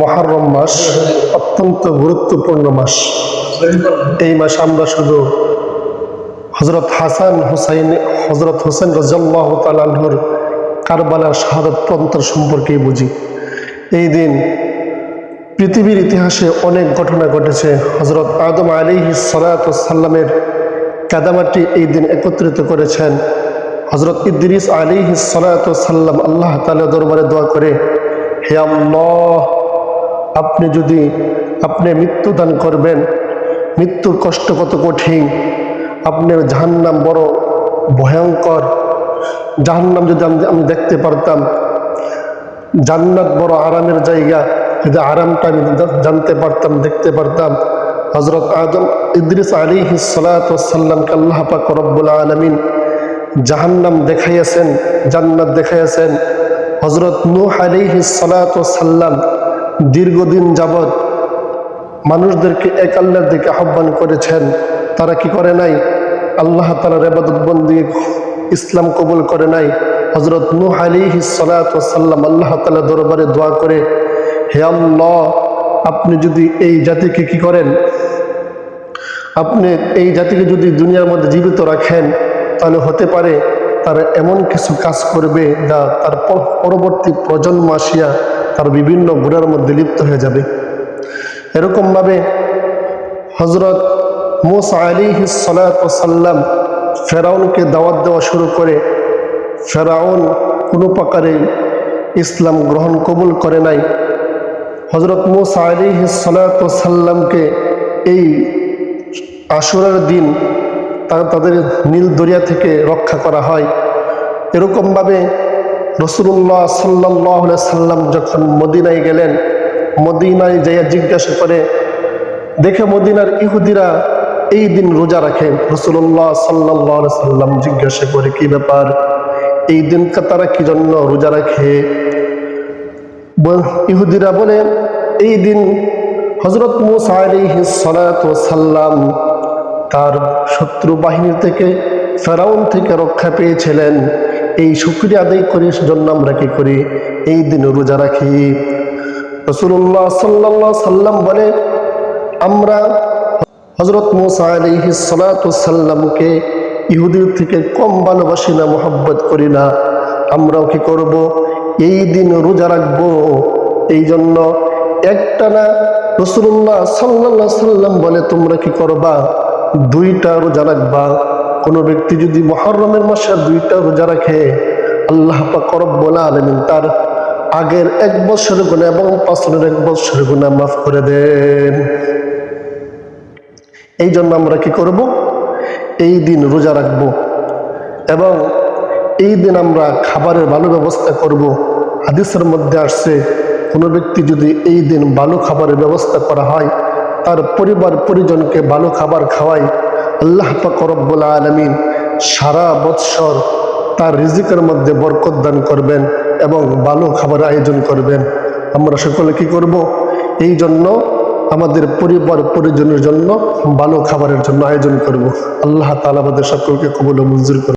মুহররম মাস অত্যন্ত গুরুত্বপূর্ণ মাস। এই মাসে আমরা শুধু হযরত হোসেন রাদিয়াল্লাহু তাআলা আনহুর কারবালার শাহাদাত প্রান্তর সম্পর্কেই বুঝি। এই দিন পৃথিবীর ইতিহাসে অনেক ঘটনা ঘটেছে। হযরত আদম আলাইহিস সালাতু ওয়াস সালামের কাদামাটি এই দিন একত্রিত করেছেন। হযরত ইদ্রিস আলাইহিস সালাতু ওয়াস সালাম আল্লাহ তাআলার দরবারে দোয়া করে, হে আল্লাহ, আপনি মৃত্যু দান করবেন, মৃত্যুর কষ্ট কত কঠিন, আপনার জাহান্নাম বড় ভয়ঙ্কর, জাহান্নাম যদি আমি দেখতে পারতাম, জান্নাত বড় আরামের জায়গা, যদি আরামটা আমি জানতে পারতাম, দেখতে পারতাম। হযরত আদম ইদ্রিস আলাইহিস সালাতু ওয়াস সালামকে আল্লাহ পাক রব্বুল আলামিন জাহান্নাম দেখাইয়াছেন, জান্নাত দেখাইয়াছেন। হযরত নূহ আলাইহিস সালাতু ওয়াস সালাম দীর্ঘদিন যাবৎ মানুষদেরকে এক আল্লাহর দিকে আহ্বান করেছেন। তারা কি করে নাই? আল্লাহ তাআলার ইবাদত বন্দেগী, ইসলাম কবুল করে নাই। হযরত নূহ আলাইহিস সালাতু ওয়াস সালাম আল্লাহ তাআলার দরবারে দোয়া করে, হে আল্লাহ, আপনি যদি এই জাতিকে কি করেন, আপনি এই জাতিকে যদি দুনিয়ার মধ্যে জীবিত রাখেন, তাহলে হতে পারে তারা এমন কিছু কাজ করবে যা তার পরবর্তী প্রজন্ম আসিয়া তার বিভিন্ন গুনার মধ্যে লিপ্ত হয়ে যাবে। এরকমভাবে হযরত মূসা আলাইহিস সালাতু ওয়াস সালাম ফেরাউনকে দাওয়াত দেওয়া শুরু করে। ফেরাউন কোনো প্রকারে ইসলাম গ্রহণ কবুল করে নাই। হযরত মূসা আলাইহিস সালাতু ওয়াস সালামকে এই আশুরার দিন তাদের নীল দরিয়া থেকে রক্ষা করা হয়। এরকমভাবে রাসূলুল্লাহ সাল্লাল্লাহু আলাইহি সাল্লাম যখন মদিনায় গেলেন, মদিনায় যাইয়া জিজ্ঞাসা করে, দেখে মদিনার ইহুদিরা এই দিন রোজা রাখে। রাসূলুল্লাহ সাল্লাল্লাহু আলাইহি সাল্লাম জিজ্ঞাসা করে, কি ব্যাপার, এই দিনকে তারা কি জন্য রোজা রাখে? ইহুদিরা বলে, এই দিন হযরত মূসা আলাইহিস সালাতু ওয়াস সালাম তার শত্রু বাহিনী থেকে, ফেরাউন থেকে রক্ষা পেয়েছিলেন। এই শুকরিয়া আদায় করি, সেজন্য আমরা কি করি? এই দিন রোজা রাখি। রাসূলুল্লাহ সাল্লাল্লাহু আলাইহি সাল্লাম বলে, আমরা হযরত মূসা আলাইহিস সালাতু ওয়াস সালামকে ইহুদির থেকে কম ভালোবাসি না, মুহাব্বত করি না। আমরাও কি করব? এই দিন রোজা রাখবো। এই জন্য একটানা রাসূলুল্লাহ সাল্লাল্লাহু আলাইহি সাল্লাম বলে, তোমরা কি করবা? দুইটা রোজা রাখবা। কোনো ব্যক্তি যদি মুহররমের মাসে দুইটা রোজা রাখে, আল্লাহ পাক রব্বুল আলামিন তার আগের 1 বছরের গুনাহ এবং পাছনের 1 বছরের গুনাহ মাফ করে দেন। এই জন্য আমরা কি করব? এই দিন রোজা রাখব এবং এই দিন আমরা খাবারের ভালো ব্যবস্থা করব। হাদিসের মধ্যে আসছে, কোনো ব্যক্তি যদি এই দিন ভালো খাবারের ব্যবস্থা করা হয়, তার পরিবার পরিজনকে ভালো খাবার খাওয়ায়, আল্লাহ পাক রব্বুল আলামিন সারা বৎসর তার রিজিকের মধ্যে বরকত দান করবেন এবং ভালো খাবারের আয়োজন করবেন। আমরা সকলে কি করব? এই জন্য আমাদের পরিবার পরিজনের জন্য ভালো খাবারের জন্য আয়োজন করব। আল্লাহ তাআলা আমাদের সকলকে কবুল ও মঞ্জুর করুন।